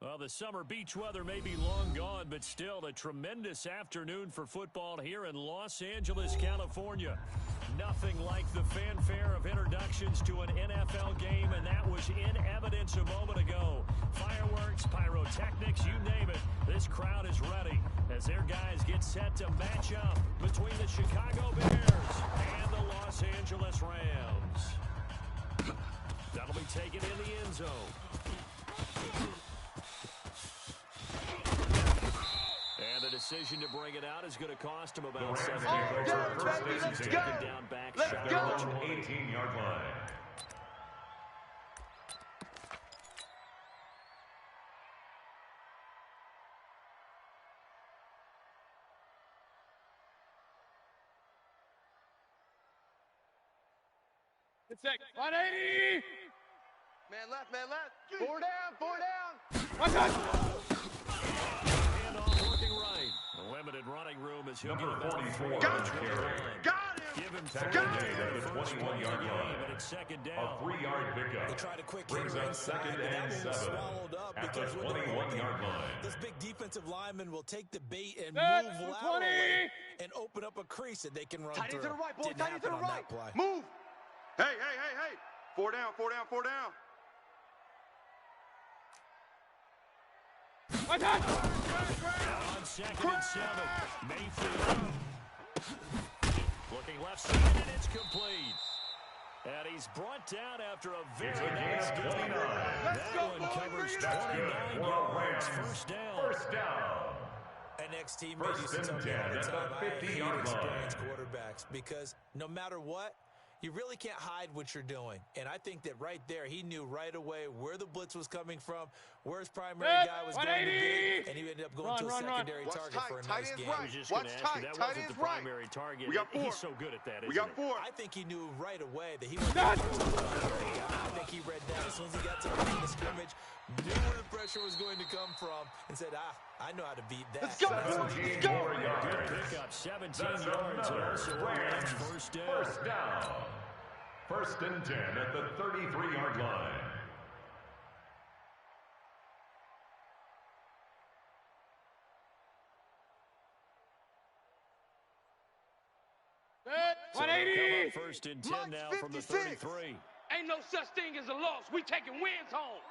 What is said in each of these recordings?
Well, the summer beach weather may be long gone, but still a tremendous afternoon for football here in Los Angeles, California. Nothing like the fanfare of introductions to an NFL game, and that was in evidence a moment ago. Fireworks, pyrotechnics, you name it. This crowd is ready as their guys get set to match up between the Chicago Bears and the Los Angeles Rams. That'll be taken in the end zone. And the decision to bring it out is going to cost him about 7 yards. Let's go! Down back, Let's shot go! on the 18-yard line. Good second. 180! Man left. Four down. One touch! handoff working right. The limited running room is he'll get about 4 yards. Got him! Give him Second day at the 21-yard line. And it's second A down. 3-yard pickup. They tried a quick Brings hitter up inside, second but that and one was 7 swallowed up at the because when they're 21-yard line. this big defensive lineman will take the bait and Set, move 20. laterally and open up a crease that they can run Tight through. end to the right, boy. Didn't Tight end to happen the on right. that play. Move. Hey. Four down. One touch! On second and 7. Mayfield. Looking left side, and it's complete. And he's brought down after a very nice game. That one covers 29 yards. First down. That next team made First used to and tell me 10 all the at the time, I hate 50-yard line. experienced quarterbacks because no matter what, you really can't hide what you're doing. And I think that right there, he knew right away where the blitz was coming from, where his primary guy was going to be, and he ended up going to a secondary target for a nice game. I was just going to ask you, that wasn't the primary target. We got 4. He's so good at that, isn't We got he? 4. I think he knew right away that he wasn't the first primary guy. I think he read that as soon as he got to the line of scrimmage, knew where the pressure was going to come from, and said, I know how to beat that. Let's go, boys. Let's go. Good pickup, 17 yards, and also a Rams first down. First down. First and 10 at the 33-yard line. Set, So they'll 180! come up first and 10 Mike's now from the 56. 33. Ain't no such thing as a loss. We taking wins home.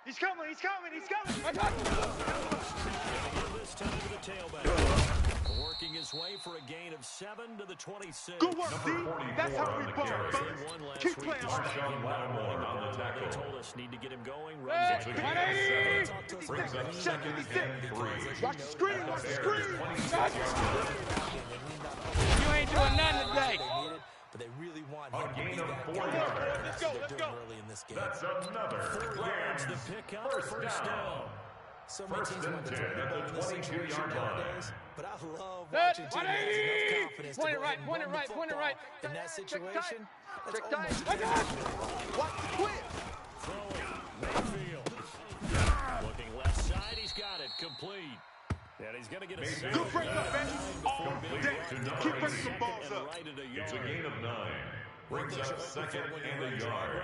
He's coming. One touch! This time to the tailback. Working his way for a gain of 7 to the 26. Good work, D. Number 44 That's how on we the ball, carry. fellas. Won last Keep week playing despite hard. being Lattimore on the They tackle. told us need to get him going. Set, Runs It's it. a gain of 7. Brings up second and 3. Watch the screen. At the Bears' 26-yard line. You ain't doing nothing today. They need it, but they really want A him to gain be of that 4 guy. yards. That's go, what let's they're go. doing early in this game. That's another 4 yards Rams to pick up. first down. So many First teams and want to 10 throw the at ball the in this 22-yard situation line. nowadays, but I love Set, watching teams that has 180. enough confidence to Point it go right, ahead and point it run the right, point it football. right. In that Check situation, tight. that's Check tight. almost One touch! Watch the quit. Throwing. Mayfield. Looking left side. He's got it. Complete. And he's going to get a sack. Good break up, man. All Complete day. to number Keep bringing 8. some balls And up. right at a It's a yard. gain of 9. Brings up second and a yard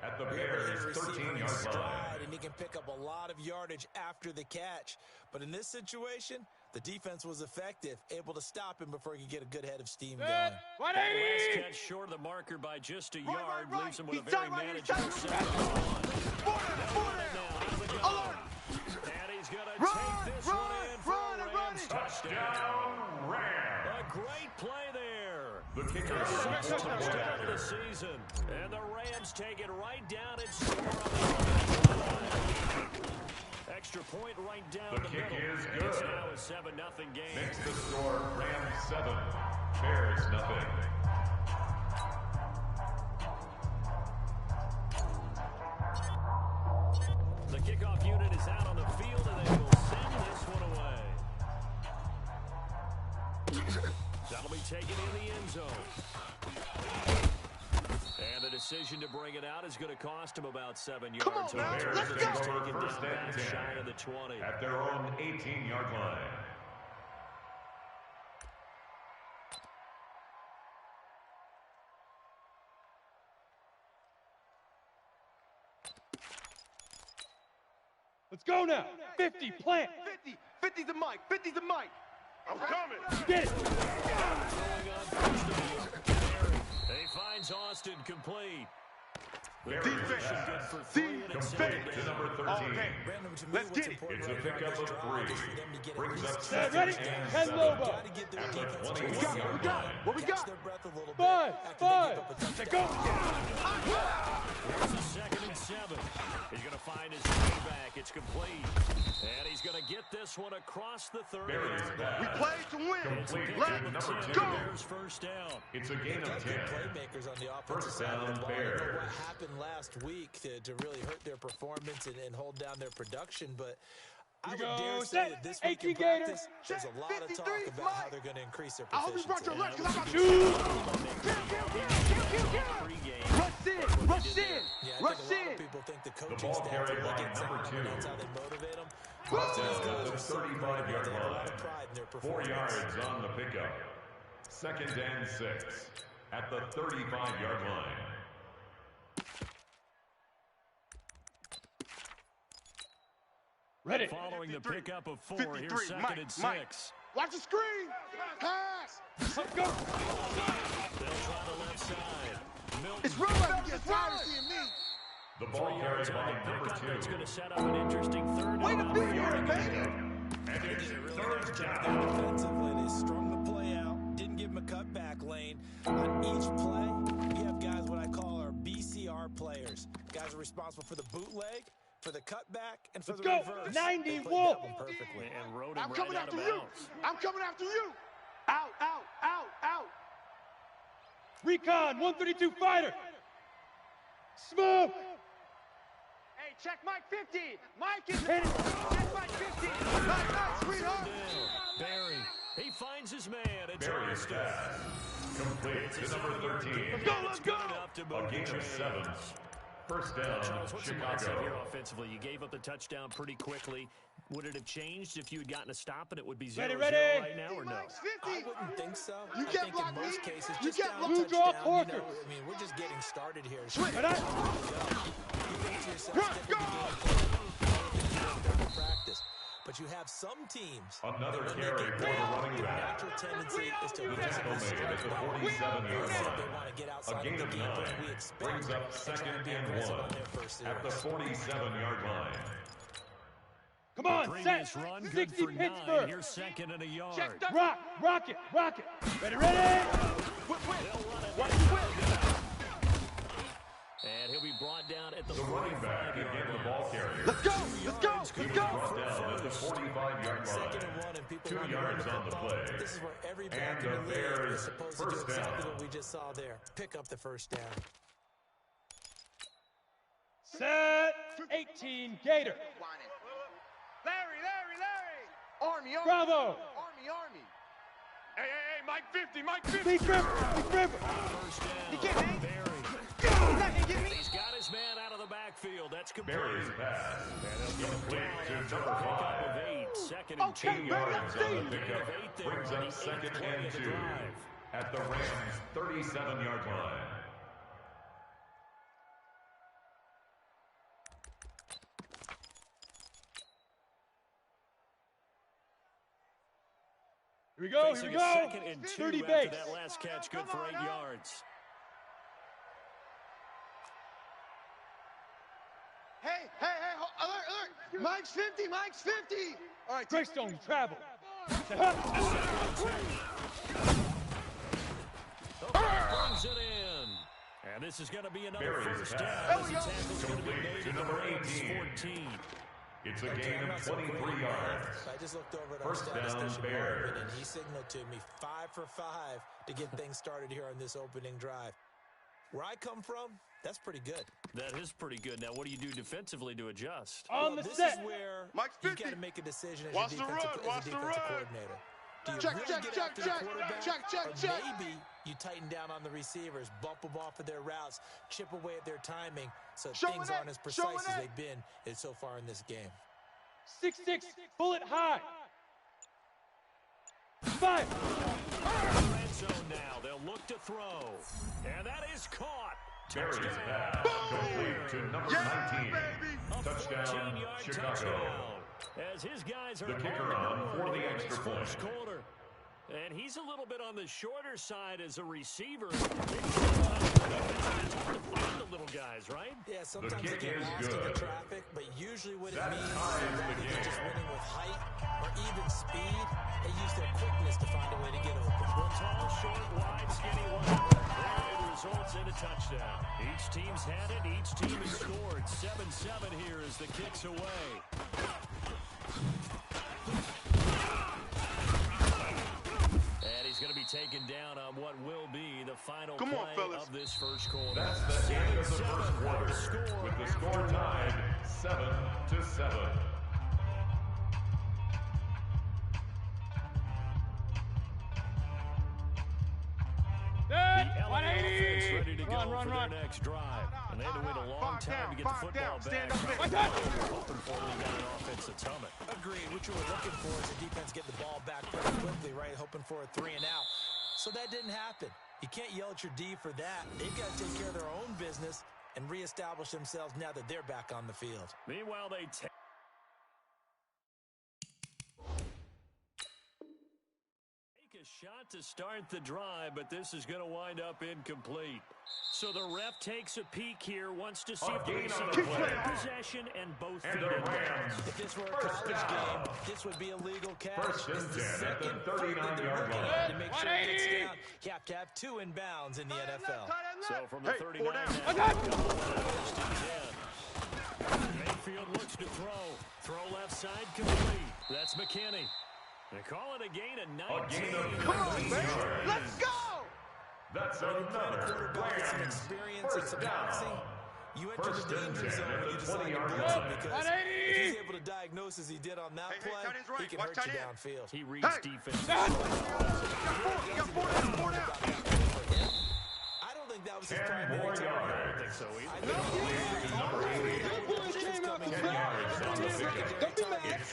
at the Bears' 13-yard line. and he can pick up a lot of yardage after the catch. But in this situation, the defense was effective, able to stop him before he could get a good head of steam going. Set, Last 180! catch short of the marker by just a Right, yard. right. Leaves him with a He's very tight right here, manageable tight. second and 1. Four down. Now out of the gun. Alert. And he's going to Run, take this run, one in for run, a and Rams run it. touchdown. Rams. A great play there. The kicker Their is sixth Michael touchdown of the Walker. season. And the Rams take it right down and score on the extra point right down The the kick middle. is And it's good. now a 7-0 game. Makes the score Rams 7, Bears nothing. The kickoff unit is out on the field, and they will send this one away. That'll be taken in the end zone. And the decision to bring it out is going to cost him about 7 yards. Come on, now. Bears Let's take go. over Taken first down and back 10 shy of the 20. at their own 18-yard line. Let's go now. 50, plant. 50. 50's the mic. 50's the mic. I'm coming. He Get it. finds Austin complete. Defense. Complete to number 13. Let's get it. It's a pickup of 3. Brings up Set, 2nd ready? and 10 7 Lobo. at the 21-yard line. What we got? 5. Let's go. Here's a 2nd and 7. He's going to find his way back. It's complete. And he's going to get this one across the 30. Barry's back. We played to win. Complete Let's to number 2. go. Bears first down. It's a gain of 10. Playmakers on the offensive First side of the down, ball. I don't know Bears. what happened last week to really hurt their performance and hold down their production, but I would dare say that this week in practice, there's a lot of talk about how they're going to increase their I hope you brought proficiency. your lunch, because I'm Pregame. Rush in. Yeah, I Rush think a lot in. of people think the The coaching ball staff carried really by gets number out, 2. and that's how they motivate them. Brought down These at guys the are so 35-yard they take a lot line. of pride in their 4 performance. yards on the pickup. 2nd and 6 at the 35-yard line. Ready. Following the 53. pickup of 4, 53. here's 2nd Mike, and 6. Mike. Watch the screen. Pass. Let's go. They'll try the left side. Milton. It's real life. It's tired of seeing me. The ball carried by number It's going 2. to set up an interesting third Way to down. be here, baby. And it's third Down down. defensively, they strung the play out, didn't give him a cutback lane. On each play, we have guys what I call our BCR players. Guys are responsible for the bootleg, for the cutback, and for Let's the go. reverse. 90 They played Wolf. that one perfectly. And rode I'm him coming right out after of you. bounds. I'm coming after you. Out, out, out, out. Recon, 132 fighter. Smoke. Hey, check Mike 50. Mike is Hit it. check Mike 50. Nice, nice, sweetheart. Barry, he finds his man. It's Barry's Austin. pass. Complete to number 13. Let's go, let's go. Enough to A move gain the of 7. chains. First down, Charles, what's the mindset here Chicago. offensively? You gave up the touchdown pretty quickly. Would it have changed if you had gotten a stop and it would be 0-0 Ready, ready. right now, or no? Mike's I 50. wouldn't think so. You I can't think block in most me. cases, You just can't down block- Blue draw touchdown, Porker. I mean, we're just getting started here. Ready. You think to yourself, Run, stick with go. the game plan. They're in practice. But you have some teams. Another that when carry they get for the down, running their back. natural tendency is to The tackle made at the 47-yard They line. want to get A outside gain of of the game 9 plan we expect brings up and try 2nd to be and aggressive 1 on their first at the series. 47-yard line. Come on, Previous set. run, good 60 for 9. Pittsburgh. Here's 2nd and a yard. Check that. Rock, rocket, rocket. Ready, ready. They'll run it Watch back. the whip. And he'll be brought down at the The running back 45-yard again the line. ball carrier. Let's go. Let's go. Let's He was go. brought down at the 45-yard Second line. and 1, and people 2 want to run yards the on the football. play. This is where every And back the in the league Bears is supposed to do first exactly down. what we just saw there. Pick up the first down. Set. 18 Gator. Larry. Army. Bravo. Army. Hey, Mike 50, Mike 50. Big Ripper. First down. He can't hang. Barry. He's not gonna get me. He's got his man out of the backfield. That's complete. Barry's pass. Complete to number Pickup 5. of 8. 2nd and 2. 2 yards on the Gain pickup. of 8 there Brings on up the 2nd 8th play and of the 2 drive. at the Rams' 37-yard line. Here we go. Facing a 2nd and 2 30 after base. that last catch, good for 8 yards. Hey, alert. Mike's 50. All right, Greystone travel. Brings it in. And this is going to be another Barry's first pass. down. As the tackle's going to be Complete made to at the number Rams 18. 14. It's a They're gain talking of about some 23 great yards. I just looked over at First our down, statistician, Bears. Marvin, and he signaled to me 5 for 5 to get things started here on this opening drive. Where I come from, that's pretty good. That is pretty good. Now, what do you do defensively to adjust? On the This set. is where Mike's you 50. got to make a decision as Watch your the defensive, run, as a watch the defensive run. coordinator. Do you Check, really check, get check, after check, the quarterback? check, or check. maybe you tighten down on the receivers, bump them off of their routes, chip away at their timing so Showing things it, aren't as precise showing as it. they've been so far in this game. 6-6, bullet high. 5. Red zone now. They'll look to throw. And that is caught. Barry's pass. Complete to number 19. A Touchdown, 14-yard Chicago. touchdown. As his guys are The kicker on for the extra point. first quarter. And he's a little bit on the shorter side as a receiver. Find the little guys, right? Yeah, sometimes they get lost in the traffic, but usually what it means is rather than just winning with height or even speed, they use their quickness to find a way to get open. One tall, short, wide, skinny one. It results in a touchdown. Each team's had it. Each team has scored. 7-7 here as the kick's away. And he's going to be taken down on what will be the final play of this first quarter. That's the end of the first quarter, with the score tied 7-7. The LA offense ready to go for their next drive. And they had to wait a long time to get the football back. Hoping for it, they got an offense that's humming. Agreed. What you were looking for is a defense getting the ball back pretty quickly, right? Hoping for a 3 and out. So that didn't happen. You can't yell at your D for that. They've got to take care of their own business and reestablish themselves now that they're back on the field. Meanwhile, they take a shot to start the drive, but this is going to wind up incomplete. So the ref takes a peek here, wants to see if they can possession and both feet in bounds. If this were a college game, this would be a legal catch. First and 10 at the 39-yard line. To make sure it gets down, you have to have 2 inbounds in the NFL. So from the 39 Mayfield looks to throw. Throw left side complete. That's McKinney. They call it a gain of 19. Come on, man. Let's go. That's When another quarterback some grand experience and first some down. bouncing, you enter First the and danger 10 zone at when the you decide to 20-yard blitz him, line. because if he's able to diagnose as he did on that play, tight end's right. he can Watch hurt you tight end. downfield. He reads defense. You got four down. I don't think that was his 10 primary more target. yards. I don't think so either. I think Number 80. Don't be mad.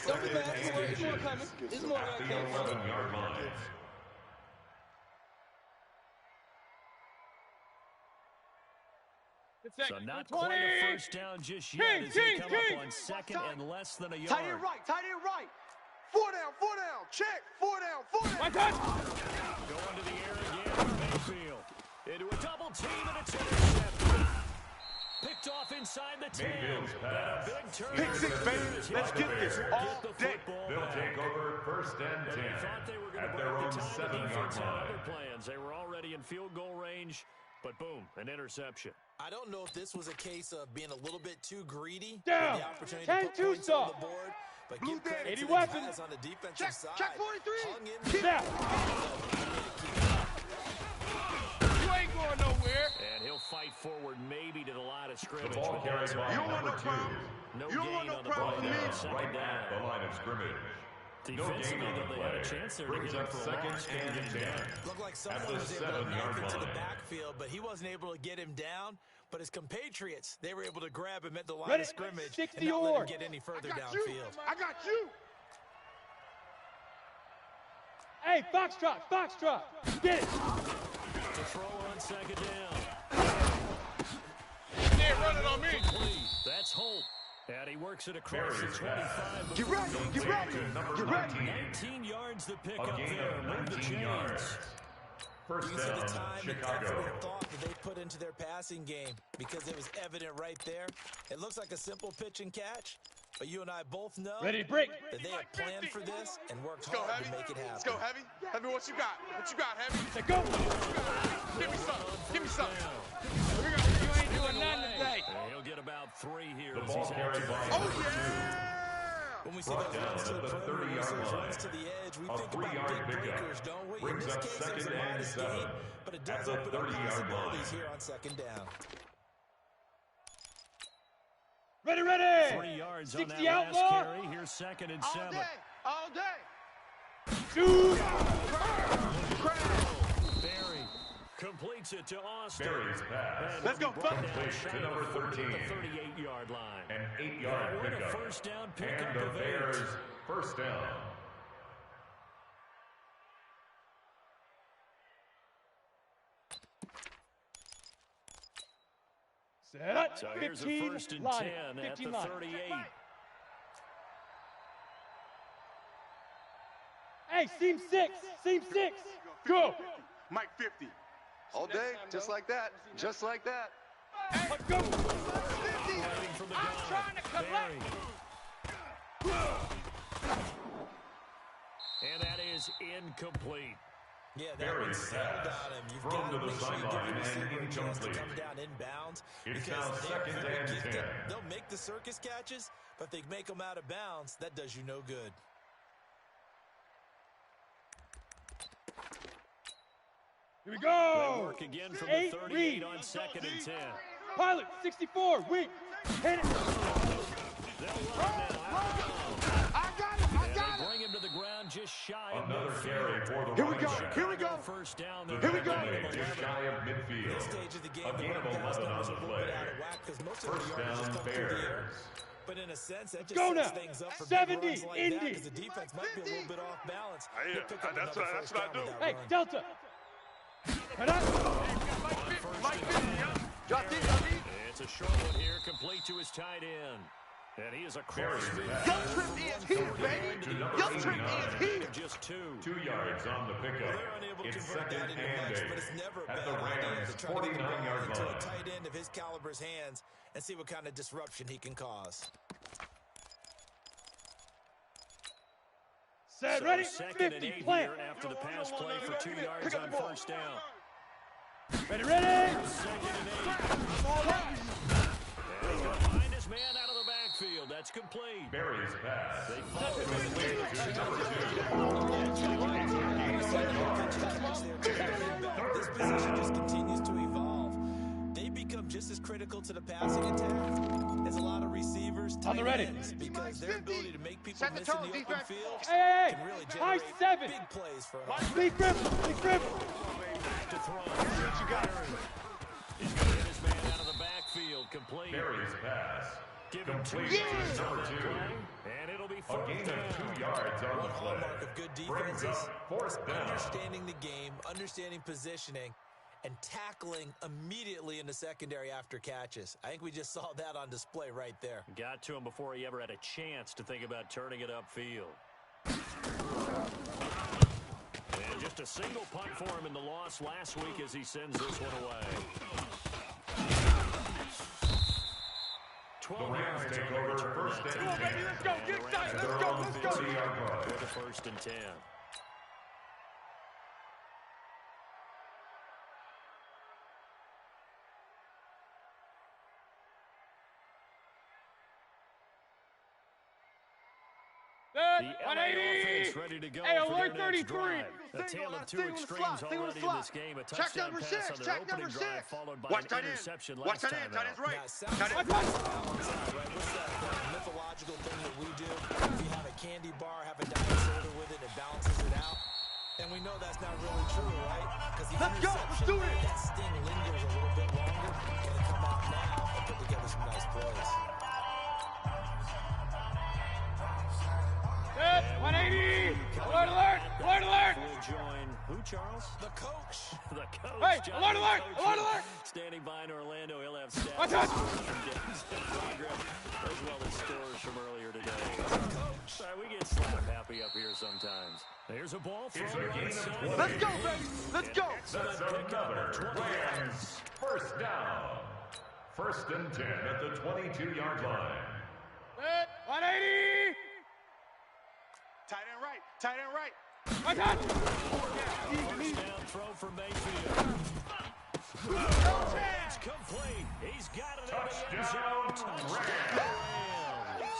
Don't be mad. There's more coming. There's more At the coming. 11-yard line. So not quite a first down just yet as they come up on second and less than a yard. Tight end right, tight end right. 4 down, check. 4 down. Going to the air again, Mayfield. Into a double team, and it's intercepted. Picked off inside the 10. Mayfield's pass. Big turn. Pick 6, baby. Let's get this all day. They'll take over first and 10 They thought they were going to at their break own the tie. The 7-yard defense had line. other plans. They were already in field goal range, but boom, an interception. I don't know if this was a case of being a little bit too greedy. Down. The opportunity 10 to put too points on soft. the board. But Blue give credit Daddy. to 80 the weapons. guys on the defensive side. Check 43. Hung in Now. You ain't going nowhere. And he'll fight forward maybe to the line of scrimmage. The ball carried by You don't want number no 2. problem. No You don't gain want no on the problem play. with me. Second Right down. at the line of scrimmage. No gain Defensively, on the though, they had a play. chance there to Brings get him up for a second loss. and 10. Looked like At someone the was able to 7-yard knock it to the line. backfield, but he wasn't able to get him down. But his compatriots, they were able to grab him at the line Ready? of scrimmage 60 and not let him yard. get any further I got you. downfield. I got you. Hey, Foxtrot. Get it. To throw on second down. They ain't running on me. Complete. That's Holt. And he works it across the Barry's 25. Get ready. Get ready. Number Get ready. 19. 19 yards the pick A up gain there. of Move the 19 chains. yards. First You see the down, time and effort Chicago. and thought that they put into their passing game because it was evident right there. It looks like a simple pitch and catch, but you and I both know Ready, break. that they have planned for this and worked Let's go, hard Heavy. to make it happen. Let's go, Heavy. Heavy, what you got? What you got, Heavy? Let go. Give me something. Give me something. You ain't doing nothing today. And he'll get about 3 here. The as ball he's carried by active. number Oh, yeah. When we see Brought those down runs to at the the perimeter, 30-yard those line. runs to the edge, we A think 3-yard about big pickup. breakers, don't we? In Brings this up case, it's second a and modest 7 gain, but it at does the open up 30-yard possibilities line. here on second down. Ready. 3 yards on that 60 last outlaw. carry. Here's second and All 7. day. All day. Shoot. Barry completes it to Austin. Barry's pass. And Let's go, brought down Complete shy to of number 13. the 38-yard line. An 8-yard What a pickup. first down pickup And the of 8. Bears first down. Set. So here's a 15 first and line. 10 at the 15 line. 38. Hey, seam 6. Seam 6. Go. Mike 50. All day, just like that. Just like that. Let's go. 50. Fighting from the gun. trying to collect. And that is incomplete. Yeah, that Barry one sailed pass. on him. You've Thrown got to to the make sure you give sideline your receiver and a chance to incomplete. come down inbounds. It's Because now they're second very and gifted. 10. They'll make the circus catches, but if they make them out of bounds, that does you no good. Here we They go. work again from 8 the 38 read. on second and 10. Pilot 64. Weak. Hit it. They'll run now. I got it. I And got they it. bring him to the ground just shy of Another carry midfield. for the Here we running go. back. Here we go. First down. The They're Here we go. running running back just shy of midfield. This stage of the game, A gain of 11 pass on numbers the are a little play. bit out of whack because most of First the yards just down, come through the air. Bears. But in a sense, that just Go sets now. things up for 70, big runs like that Indy. because the defense might be a little bit off balance. Yeah, He'll pick up that's another what- first that's what I down with do. that Hey, run. Delta. Head up. Mike 50. Drop deep, drop deep. It's a short one here, complete to his tight end. And he is a Barry's cross. pass. Young Trip is here, baby. To number Young Trip 89. is here. Just 2. 2 yards on the pickup. They're unable to It's convert second that into and much, 8 but it's never a at bad the idea Rams' to try to get the 49-yard ball into a line. tight end of his caliber's hands and see what kind of disruption he can cause. Set. So Ready. second and 50. 8 Plant. here after the pass play for 2 yards Pick up on the ball. first down. Ready. Ready. Second and 8. And he's going to find his man out of the backfield. That's complete. Barry's pass. They follow him. Complete to number 2. This position just continues to evolve. They become just as critical to the passing attack as a lot of receivers, On tight the ready. ends, because their ability to make people Set the miss in tone, the open defense. field Hey. can really High generate 7. big plays for an offense. Big grip. Big grip. To throw. What you got? He's going to hit his man out of the backfield. Complete. Barry's pass. Give him 2 Complete yards to on number the 2. play, and it'll be A fourth gain down. of 2 yards on the One play. hallmark of good Brings defenses up fourth down. understanding the game, understanding positioning, and tackling immediately in the secondary after catches. I think we just saw that on display right there. Got to him before he ever had a chance to think about turning it upfield. And just a single punt for him in the loss last week as he sends this one away. The 12 Rams yards take on the over return. first and Come on, 10. baby. Let's go. Get inside. At Let's their go. own Let's go. 50-yard line. For the first and 10. The LA offense ready to go Hey, for their alert next 33. drive. A tale of two extremes already in this game. A Check touchdown number pass 6. on their Check opening number drive, 6. followed by Watch an tight end. interception Watch last tight time end. Tight end's out. right. Yeah, it sounds Tight like end. it's balance out, right? What's that mythological thing that we do? If you have a candy bar, have a diet soda with it, it balances it out. And we know that's not really true, right? Because the Let's go. Let's do it. that sting lingers a little bit longer. Gonna come out now and put together some nice plays. Set. 180. Alert. Alert. Alert. Alert. We'll join who, Charles? The coach. The coach. Hey, Johnny alert, alert, Coach, alert, alert. Standing by in Orlando. He'll have stats Watch out. from games in progress, as well as scores from earlier today. Sorry, we get slap happy up here sometimes. There's a ball It's thrown a gain right of side. 20. Let's go, baby. Let's go. That's another Rams first down. First and 10 at the 22-yard line. Set. 180. Tight end right. Tight end right. Watch out. First down throw for Mayfield. It's complete. He's got it in the end zone. Touchdown, Touchdown, Rams.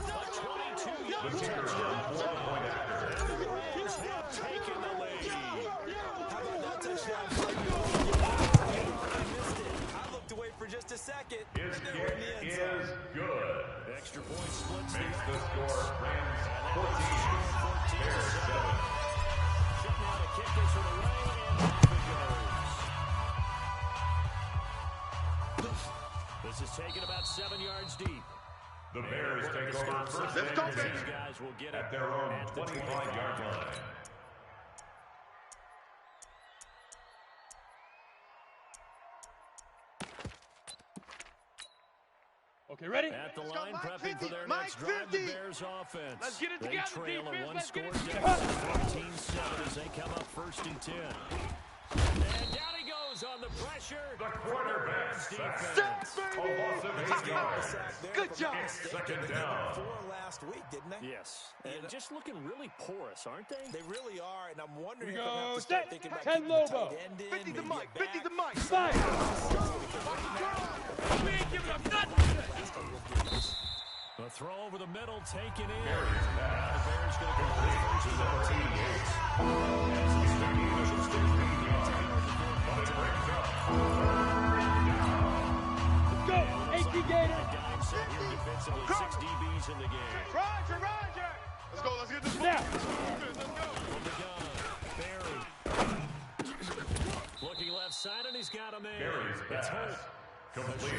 A 22-yard The kicker on 4-point after. The Rams have taken the lead. How about that touchdown play? I missed it. I looked away for just a second. His and they were in the kick end zone. is good. Extra point splits Makes the the score Rams 14, Bears 7. Shooting out a kick this one away, and off it goes. This is taken about 7 yards deep. The Bears take over first Let's go, and baby. 10 These guys will get it at their own at the 25-yard line. Okay, ready? At the Let's go, line, Mike prepping 50, for their Mike next drive, the 50. Bears offense. Let's get it They together, trail defense. a Let's get one-score it deficit, 14-7 as they come up 1st and 10. And down he goes on the pressure. The quarterback sack. Defense. Offensive 8 yards. Good job. Second down. 4 last week, didn't they? Yes, and just looking really porous, aren't they? They really are, and I'm wondering Here if we they'll have go. to start Set. thinking about 10 keeping the Lobo. tight end in, 50 to maybe Mike. a 50 to back. Mike. Fire. We ain't giving up nothing. A throw over the middle, taken in. Mary's pass. The Bears going to go Complete to number 88. As he's taking the 16 yards. But it brings up 3rd down. Let's go. 18 Gator. dime set here defensively. 6 DBs in the game. Roger, Roger. Let's go. Let's get this Snap. Let's go. From the gun, Barry. Looking left side, and he's got him in. Mary's It's pass. Holt. Complete to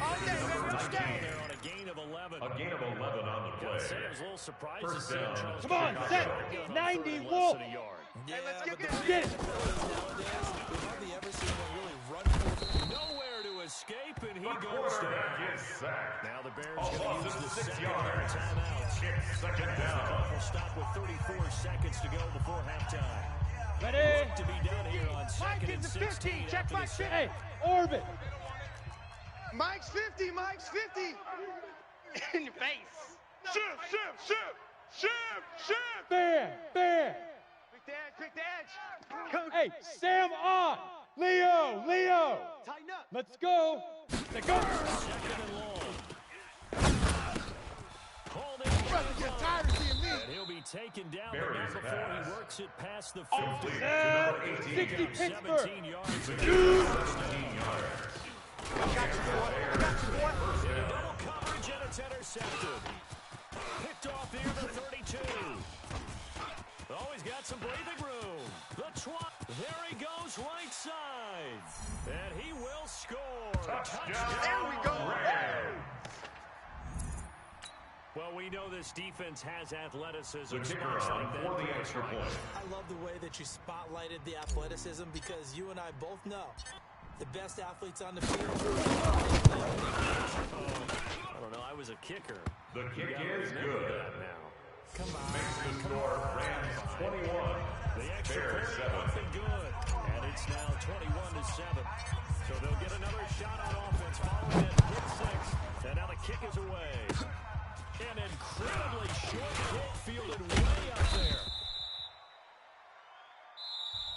number Down 19. there on a gain of 11. A gain of 11 on the Gotta say, play. I was a little surprised to First see down. Charles Come on, Chicago set. get on 90 third and Wolf. less than a yard. Yeah, let's but get the this. way Get it. NFL is nowadays, we hardly ever see anyone really run for it. Nowhere to escape, and he The goes quarterback down. is sacked. Now the Bears A going to loss use of the 6 second yards. timeout. It's second down. Will stop with 34 seconds to go before halftime. Ready? To be done here on Mike 2nd is and the 16 15. Check after Mike the 50. Hey, orbit. Mike's 50. Mike's 50. In your face. Shift. Bam. Bam. Pick the edge. Pick the edge. Coach. Hey, Sam on. Leo. Tighten up. Let's go. Let's go. Second and long. Called in. Brother, get tired of seeing me. And he'll be taken down, but Barry's not before pass. he works it past the 50. Complete to number 18. 60 Pittsburgh. 17 yards. 17 yards. Double coverage, and it's intercepted. Picked off here the 32. Oh, he's got some breathing room. The there he goes, right side. And he will score. Touchdown. There we go. Well, we know this defense has athleticism. The kicker Spots on like that for the for extra us. point. I love the way that you spotlighted the athleticism because you and I both know the best athletes on the field. I don't know. I was a kicker. The kick You gotta is remember good. that now. Come on. Makes the score Rams 21. The extra Bears point 7. up and good. And it's now 21-7. So they'll get another shot on offense following that pick six. And now the kick is away. An incredibly short kick fielded way up there.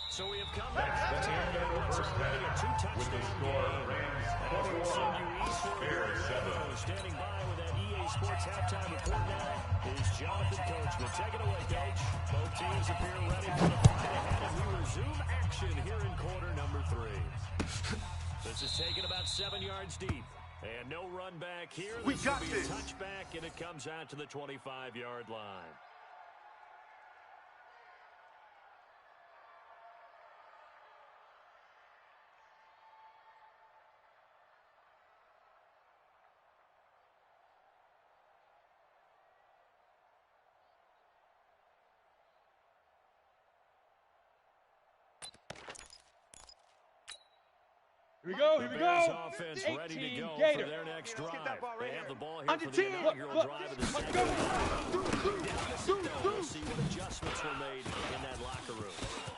So we have come back to the end of what's already a two-touchdown With the score game. Rams And as we send 21. you eastward, Bears 7. standing by with that EA Sports halftime report now is Jonathan Coachman. Take it away, Coach. Both teams appear ready for the fight ahead as we resume action here in quarter number 3. This is taken about 7 yards deep. And no run back here. We This got will be this. a touchback, and it comes out to the 25-yard line. Here we go. The Here we Bears go. offense ready to 18 go Gator. for their next Let's get that drive. ball right They have here. the ball here Under for the 10. inaugural Look, drive of the let's second go. half. We'll see what adjustments were made in that locker room.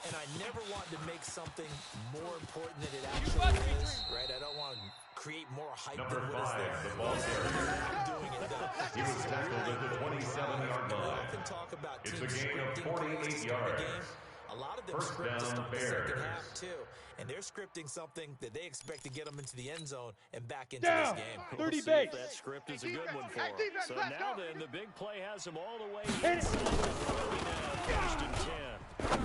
And I never want to make something more important than it actually is, right? I don't want to create more hype Number than what is 5, there. the ball carrier. I'm doing it though. He was tackled at the 27-yard We line. often talk about It's teams a gain of scripting plays to 48 start a yards. game. A lot of them First script to down, start the second Bears. half too, and they're scripting something that they expect to get them into the end zone and back into Down. this game. 30 See base. if that script is a good one for Hey, them. defense, So let's now go. then, the big play has them all the way Hit it. inside the 30 now. First and 10.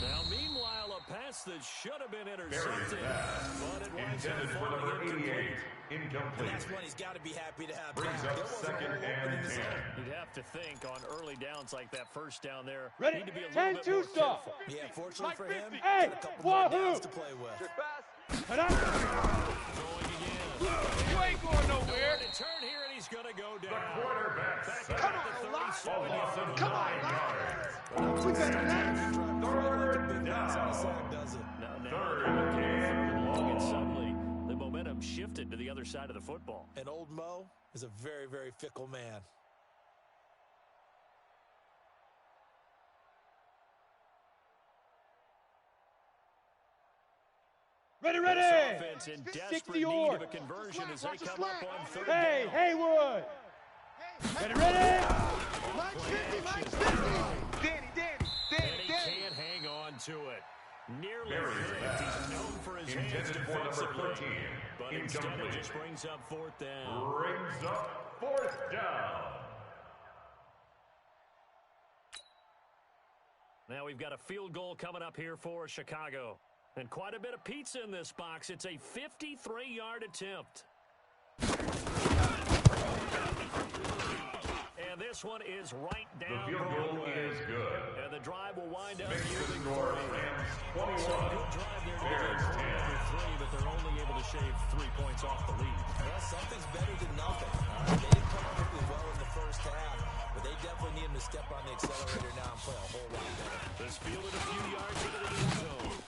Now, meanwhile, a pass that should have been Barry's intercepted, pass. but it winds up Intended for falling number incomplete. 88. And Incomplete. that's when he's got to be happy to have Brings back. up There wasn't a second hole open in and the 10. zone. You'd have to think on early downs like that first down there, Ready? need to be a little bit 10-2 more stop. careful. Yeah, fortunately for him, Hey, got a couple more wahoo. downs to play with. Going again. You ain't going nowhere. To turn here, and he's going to go The down. quarterback sack. Come on, A 37 loss of Come on, 9 yards. We better than that. Third Big down. bounce on the sack, does it? Now, Third look and at long. suddenly the momentum momentum shifted to the other side of the football. And old Mo is a very, very fickle man. Ready, This ready. offense in 60 desperate need yards. of a conversion as they come up on third Hey, down. Haywood. Ready, ready. Mike's 50, Mike's 50. Danny, And he can't hang on to it. Nearly flipped. He's known for his hands Intended for number defensively. 13. But instead it Incomplete. just brings up fourth down. Brings up fourth down. Now we've got a field goal coming up here for Chicago. And quite a bit of pizza in this box. It's a 53-yard attempt. And this one is right The down field goal Broadway. is good. And the drive will wind up Makes the yielding score 3. Rams So a 21. good drive there to get Bears point 10. number 3, but they're only able to shave 3 points off the lead. Well, something's better than nothing. They didn't come particularly well in the first half, but they definitely need him to step on the accelerator now and play a whole lot better. This fielded a few yards into the end zone.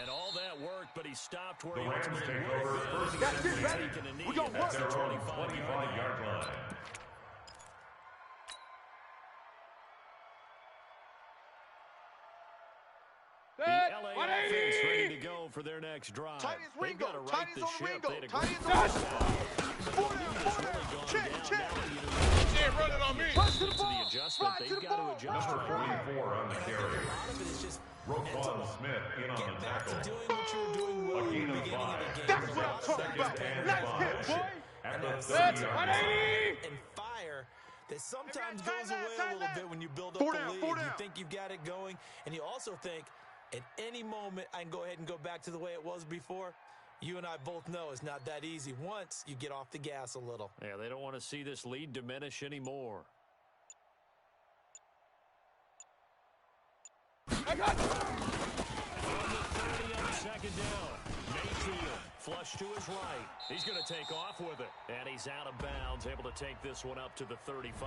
And all that worked, but he stopped where The he Rams ultimately take would have over been. first and That's it, 10 ready. Taking a knee We gonna at at the their own 25-yard 25-yard line. The LA offense ready to go for their next drive. Tight ends They've got to Ringo. right Tight the ends on ship. Ringo. They had a Tight great ends on first Ringo. half. Four down, It's four really down. gone Check, down. check. Now you Yeah, run it on me. Punch to the to ball. the adjustment. Fly to They've the got to ball. adjust Number right. 44 on the And I think carry. a lot of it is just Roquan mental. Smith in on Get the back to tackle. doing what you were doing well A in gain the of beginning of 5. the game. That's what I'm talking Second about. and Nice 5. hit, boy. At And the that's 30-yard line. and fire that sometimes goes away a little bit when you build up Four the down, lead. four You down. think you've got it going, and you also think at any moment I can go ahead and go back to the way it was before. You and I both know it's not that easy once you get off the gas a little. Yeah, they don't want to see this lead diminish anymore. I got it. From the 30 on second down. Mayfield flush to his right. He's going to take off with it. And he's out of bounds, able to take this one up to the 35.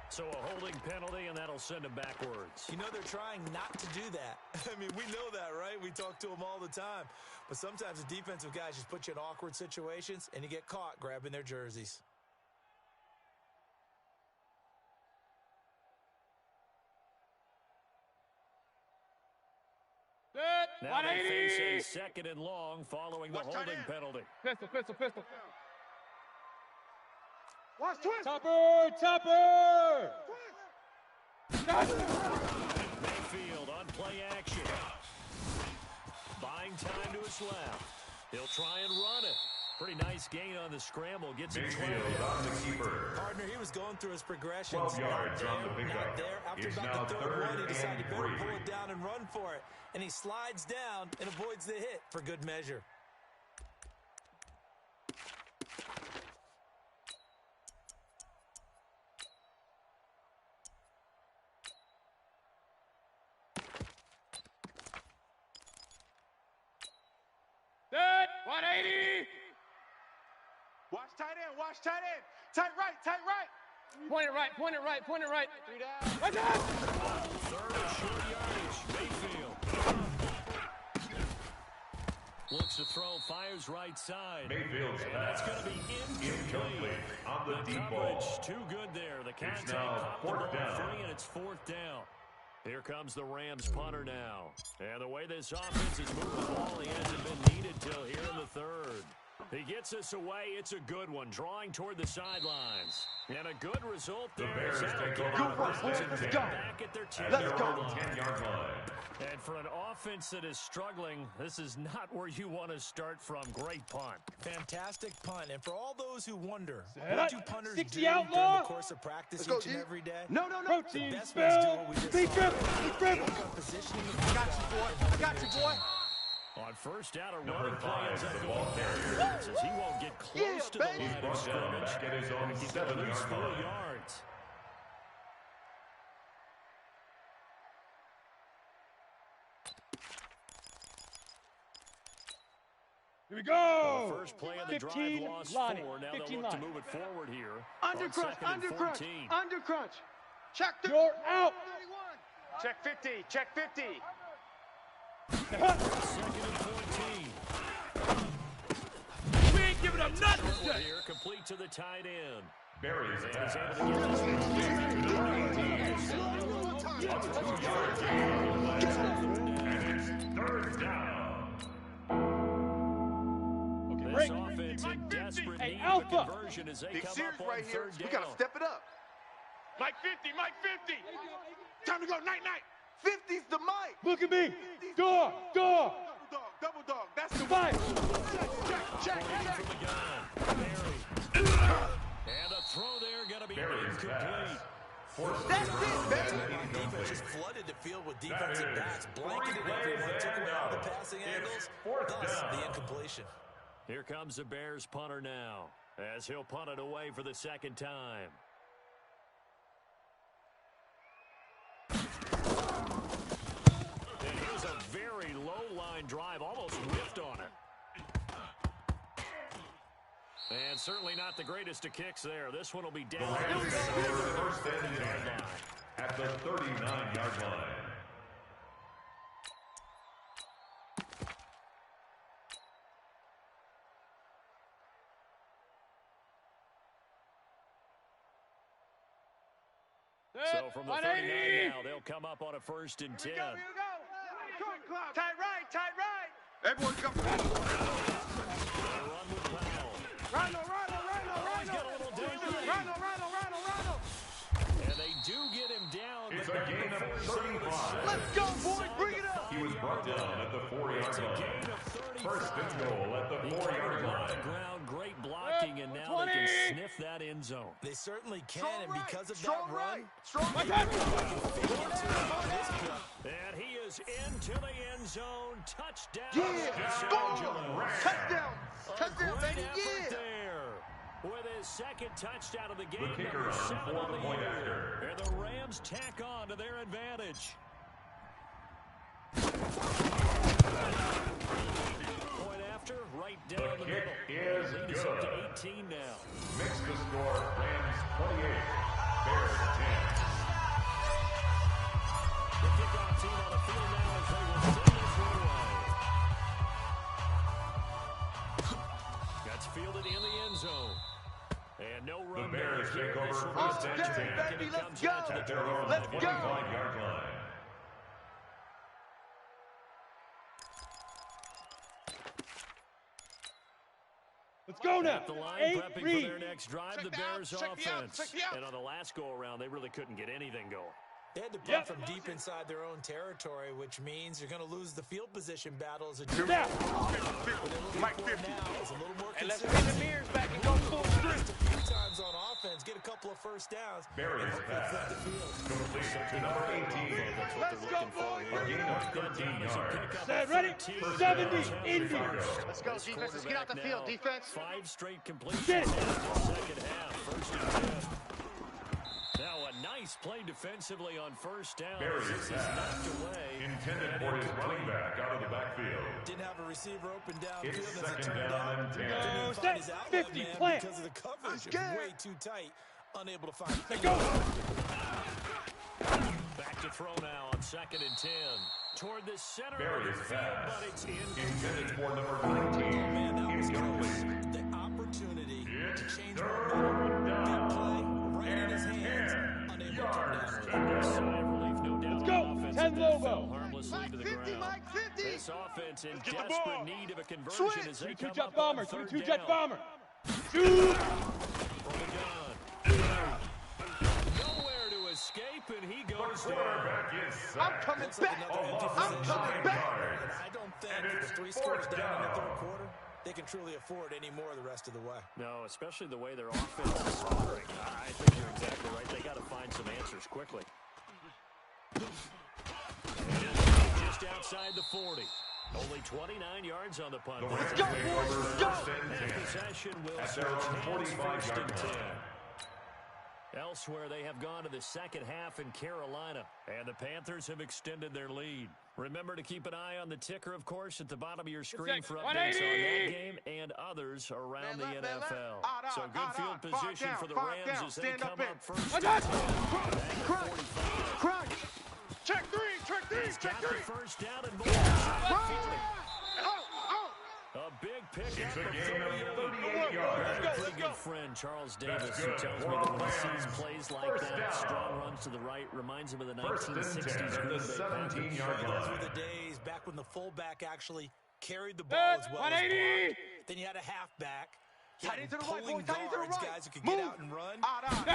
So a holding penalty, and that'll send him backwards. You know, they're trying not to do that. I mean, we know that, right? We talk to them all the time. But sometimes the defensive guys just put you in awkward situations, and you get caught grabbing their jerseys. Set. Now they face 180. a second and long following the Watch tight holding end. penalty. Pistol, pistol, pistol. Watch twist. Topper, topper. Mayfield on play action. Buying time to his left. He'll try and run it. Pretty nice gain on the scramble. Gets it 12 Mayfield yards. on the keeper. Partner, he was going through his progressions. 12 yards not on the there, pickup. not there. After It's about now the third third one, he decided and to better 3. pull it down and run for it. And he slides down and avoids the hit for good measure. Set. 180. Watch tight end. Watch tight end. Tight right. Tight right. Point it right, point it right, point it right. 3 down. Watch out. Third and short yardage. Mayfield. Looks to throw, fires right side. Mayfield's And that's pass. going to be incomplete. On the deep coverage ball. too good there. The contact now caught the fourth ball down. free, and it's fourth down. Here comes the Rams punter now. And the way this offense is moving the ball, he hasn't been needed till here in the third. He gets us away. It's a good one, drawing toward the sidelines. And a good result there. Bears That'll take get over the first Browns and 10. back at their At 10 their Let's go. own 10-yard line. And for an offense that is struggling, this is not where you want to start from. Great punt. Fantastic punt. And for all those who wonder, Set what up. do punters 60 do during outlaw. the course of practice Let's go, each and G. every day? No, no, no. Protein Best ones do spell. what we just Big saw. grip, big grip. Work on positioning the I got you, boy. I got you, boy. On first down, a Number running play 5, ends up the going ball carrier. backwards as he won't get close Yeah, to the baby. line of Brought down scrimmage. back at his own He's going to lose 7-yard 4 line. yards. Here we Well, go. the first play of the drive 15 lost line. 4. Now they'll 15 look to line. move it forward here. Under on crunch. second and Under crunch. 14. Under crunch. Check the. You're out. 31. Check 50. Check 50. Second and 14. nothing here, complete to the tight end. Barry's And pass. he's able to get this one. And it's third down. This offense in desperate need of a conversion as they Big come series up on right here. third We down. got to step it up. Mike 50, Mike 50. Time to go, night, night. 50's the mic. Look at me. Dog, dog. Double dog. That's the Fight. check. From the gun. Barry. And a throw there going to be Barry's incomplete. That's it, baby. Defense just flooded the field with defensive backs, blanketed everyone, took away all the passing angles, thus the incompletion. Here comes the Bears punter now, as he'll punt it away for the second time. And here's a very low-line drive, almost whiffed on it. And certainly not the greatest of kicks there. This one will be down. First and 10 at the 39-yard line. So from the 39 now, they'll come up on a first and 10. Here we go. Tight right. Everyone come. They run with Powell. Rhino. He's got a little danger. Rhino. And they do get him down. It's but a gain of 35. Let's go, boys. Bring it up. He was brought down at the 4-yard It's a line. gain of 35. First and goal at the 4-yard On line. the ground, great blocking, and now they can sniff that end zone. They certainly can, Strong and right. because of Strong that run, right. Strong right. And he is into the end zone. Touchdown. Yeah. Score. Touchdown. Touchdown, Great baby. effort Yeah. there. With his second touchdown of the game, The kicker number on 7 for on the the point year. after. And the Rams tack on to their advantage. Point after, right down the kick middle. is Lead us up to good. 18 now. Makes the score Rams 28, Bears 10. The kickoff team on the field now as they will send this one away. That's fielded in the end zone. And no run. The Bears there. take over This will be first and touchdown, 10. and Baby, it let's comes go. out to the At their own 'Let's go. 25-yard line. Let's go now. At the line, Eight, prepping for read. their next drive, the Check the out, Bears check the out, offense. check the out. And on the last go-around, they really couldn't get anything going. they had to punt from deep inside their own territory, which means you're going to lose the field position battle as a team. Snap. Mike 50. Now is a little more And let's consistent. bring the mirrors back and go full strength. A few times on offense, get a couple of first downs. Barry's pass. Complete to number 18. Let's go, boys. A gain of 13 yards. Set, ready? 70, Indy. Let's go, defense. Let's get out the field, defense. 5 straight completions Get in it. the second half. First and 10. Now a nice play defensively on first down. Barry's This is pass. knocked away. Intended for his running back out of the backfield. Didn't have a receiver open downfield It's as it second turned down out. and 10. Couldn't even Set, find his outlet 50, man plant. because of the coverage. It scared. was way too tight. Unable to find Let's go. Back to throw now on second and 10. Toward the center of Barry's the field, pass. but it's Intended incomplete. for number 19. Oh, man, that was Incomplete. close. The opportunity It's to change third momentum. down. Big play, right in his And hands. 10 Unable to yards turn to down with it. go. Sigh of relief, no doubt. Let's go. on offense 10 as that logo. fell harmlessly Mike to the 50, ground. Mike 50. This offense in get the desperate ball. need of a conversion Switch. as they 22 come jet up bomber. on third 22 jet down. bomber. Shoot. From the gun. Nowhere to escape, and he goes down. Quarterback is I'm sacked. coming Looks like back. another empty loss I'm possession. of coming 9 back. yards. And I don't think And with it's 3 scores fourth down in the down. third quarter, they can truly afford any more the rest of the way. No, especially the way their offense is scoring. I think you're exactly right. They got to find some answers quickly. Just outside the 40. Only 29 yards on the punt. The Rams go, take boys, over let's go. first and And 10. possession will At their own switch hands 45 first and yard 10. line. Elsewhere, they have gone to the second half in Carolina, and the Panthers have extended their lead. Remember to keep an eye on the ticker, of course, at the bottom of your screen for updates on that game and others around the Man left. NFL. Odd, So odd, good odd, field odd. position Five for the down, Rams five as they down. Stand come up in. up first. I got Crunch. Check three, check three, He's check got the three. first down and more. Oh, oh. A big pickup It's a of gain of 38. 38 yards. A pretty good friend, Charles Davis, That's who good. tells me For that when he Rams. sees plays like First that, down. strong runs to the right, reminds him of the First and 10 1960s at Green the Bay Packers. 17-yard Those were line. the days back when the fullback actually carried the ball as well as 180. blocked. Then you had a halfback. You Tight had end to the right, pulling boy, tight end to the guards, right. guys who could Move. get out and run. Out. Five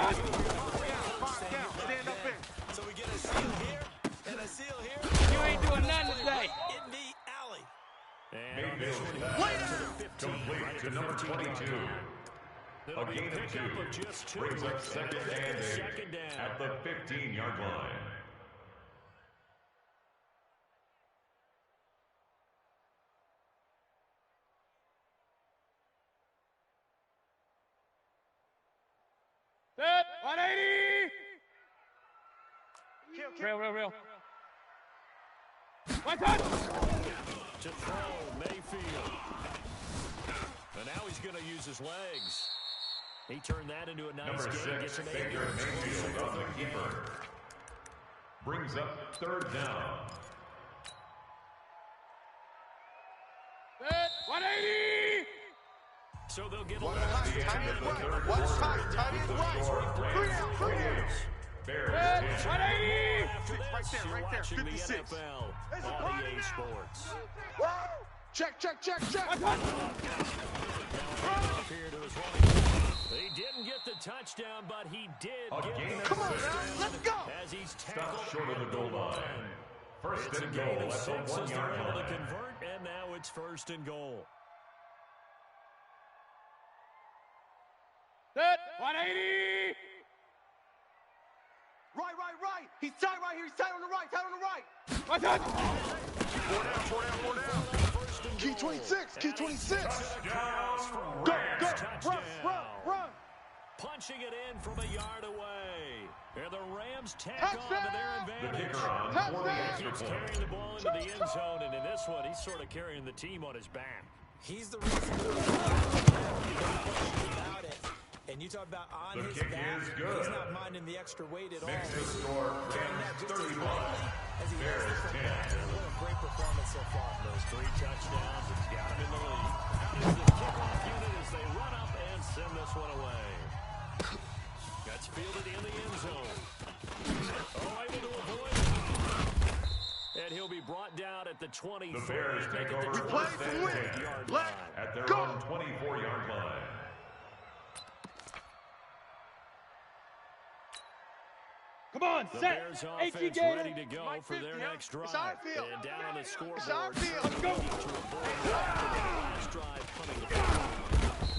down. Stand up in. So we get a seal here and a seal here. You ain't doing nothing today. In the alley. And on this Mayfield's one, pass to the 15, complete right at to the number 15-yard 22. line. It'll A be gain of pickup 2. of just 2. Brings up second They'll make and it 8 second down. at the 15-yard line. Set. 180. Kill. Real. One touch. To throw, Mayfield. And now he's going to use his legs. He turned that into a nice Number game. 6, Gets an Baker 8-yard Mayfield on the keeper. Brings up third down. Set. 180. So they'll get a Watch little tight, extra tight end time. right. Watch tight end right. 3 down. Bears Set. 10. 180. After this, Right there, you're right there, watching the 56. NFL There's a on party EA now. Sports. Woo! Check. One touch. Here to his right. He didn't get the touchdown, but he did A get gain the of Come on, 6. now. Let's go. as he's tackled Stop short of the goal line. First It's a and gain goal of at 6 the as they're 1-yard able to line. convert, and now it's first and goal. Set. 180. Right. He's tight right here. He's tight on the right. One touch. 4 down. First and Key goal. 26. Key 26. Touchdown, Go. Rams. Run. Punching it in from a yard away. And the Rams tack Touchdown! on to their The advantage. kicker on for the extra Keeps point. carrying the ball into the end zone, and in this one, he's sort of carrying the team on his back. He's the reason about it. And you talk about on The his kick back. is good. He's not minding the extra weight at all. Makes the score Carrying that Rams just as 31. lightly as he Bears has the 10. football. What a great performance so far. Those 3 touchdowns, it's got him in the lead. How does the kickoff unit as they run up and send this one away? That's fielded in the end zone. Oh, able to avoid it. And he'll be brought down at the 23. The Bears take at the over play first to and win. 25-yard Let line. at their Go. own 24-yard line. Come on. The Set. Bears 18 offense Gator. ready to go Mike for their 50, huh? next drive. It's our field. And down on the scoreboard. It's our field. Let's go. Last drive punting the ball.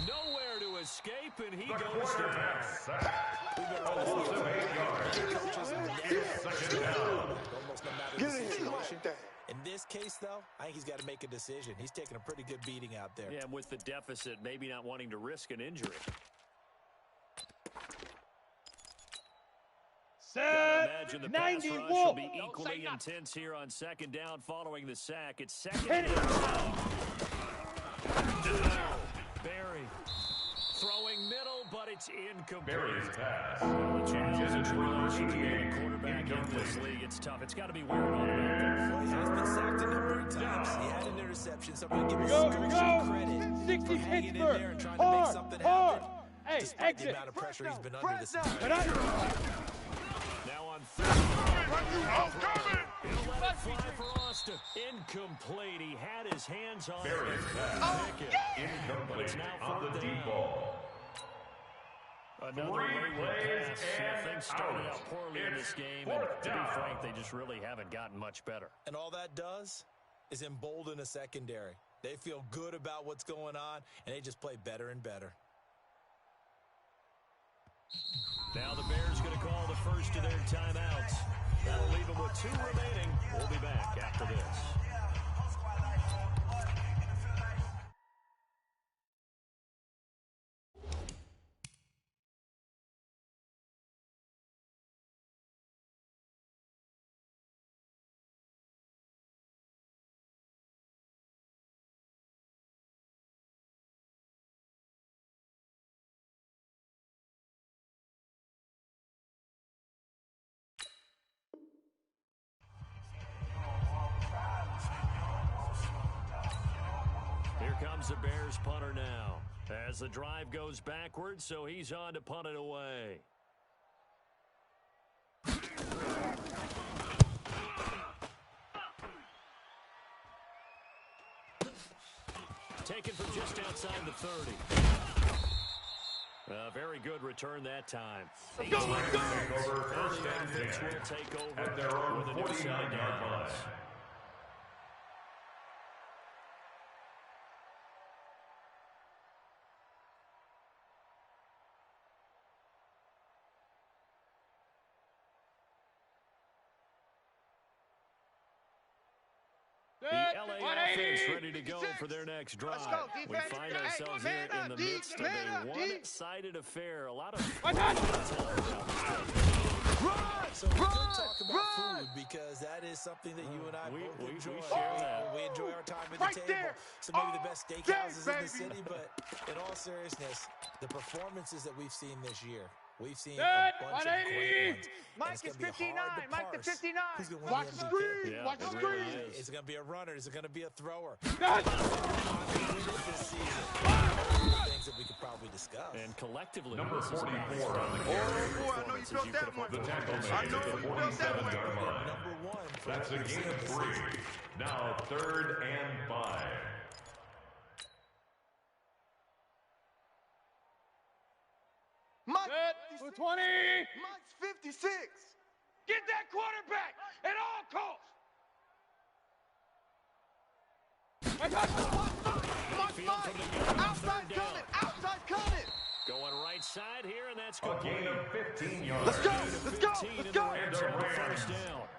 Nowhere to escape, and he The goes quarterback down. sack. Almost 8 yards. Second down. Almost no matter Get the in here situation. like that. In this case, though, I think he's got to make a decision. He's taking a pretty good beating out there. Yeah, and with the deficit, maybe not wanting to risk an injury. Set. Imagine the pass 90. rush will Wolf. be equally intense here on second down following the sack. It's second Hit it. down. Barry throwing middle, but it's incomplete. Barry's pass. The trials and Intended for tribulations of being a 88. quarterback in this Incomplete. league, it's tough. It's got to be wearing on him out there. Well, he has been sacked a number of times. He had an interception, so I'm going to give him Here we some go. credit 60 for hanging in Pittsburgh. there and trying to make Hard. something Hard. happen. Hey, Despite the exit. amount of pressure he's been under this Fresno. entire Get up. Now on third. He'll let it fly for Austin. Incomplete. He had his hands on Barry's it. pass. Pick it. Incomplete It's now on the fourth deep down. ball. Another 3 wayward plays pass. and Things started out. out poorly in this It's game, and fourth to be down. frank, they just really haven't gotten much better. And all that does is embolden a secondary. They feel good about what's going on, and they just play better and better. Now the Bears going to call the first of their timeouts. That'll leave them with 2 remaining. We'll be back after this. the Bears punter now. As the drive goes backwards, so he's on to punt it away. Taken from just outside the 30. A very good return that time. Take over first and 10 will take over at their own with a new side 49-yard line. The LA offense ready to go for their next drive. We find ourselves here in the midst of a one-sided affair. A lot of So we could talk about food because that is something that you and I both enjoy. We enjoy our time at the table. So maybe the best steakhouses in the city, but in all seriousness, the performances that we've seen this year, we've seen a bunch of great ones. Mike is 59. Mike the 59. Who's going to win Watch the the MVP? screen. Yeah, Watch the it screen. really is. Is it going to be a runner? Is it going to be a thrower? This season, things that we could probably discuss. And collectively, Number this is 44 about on the Oh, boy, I know you felt that one. The tackle I made know at the you felt that one. 47-yard line. Number one. For That's a what we've gain seen of this 3. season. Now 3rd and 5. Mike, 20. Mike's 56. Get that quarterback at all costs. Mike, outside coming. Outside coming. going right side here, and that's A good. gain of 15 yards. Let's go. Let's go. Let's go. And the Rams,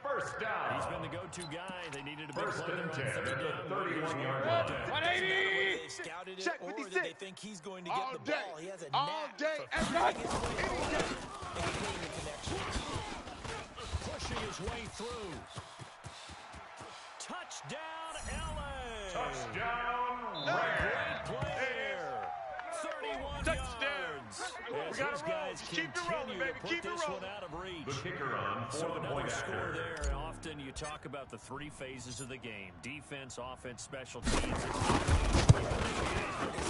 first down. He's been the go-to guy. They needed a big First play and there 10 on at third the down. 31-yard line. 180. They've scouted it, Check or 56. do they think he's going to get All the day. ball? He has a All knack day. for Every finding day. his way Any around day. and getting the connection. Pushing his way through. Touchdown, LA. Touchdown, Great Rams. play there. 31 Touchdown. yards. We As gotta these roll. guys Keep it rolling, continue baby. to put Keep it this one rolling. out of reach. The kicker on for So the another point score after. there, and often you talk about the three phases of the game: defense, offense, special teams. It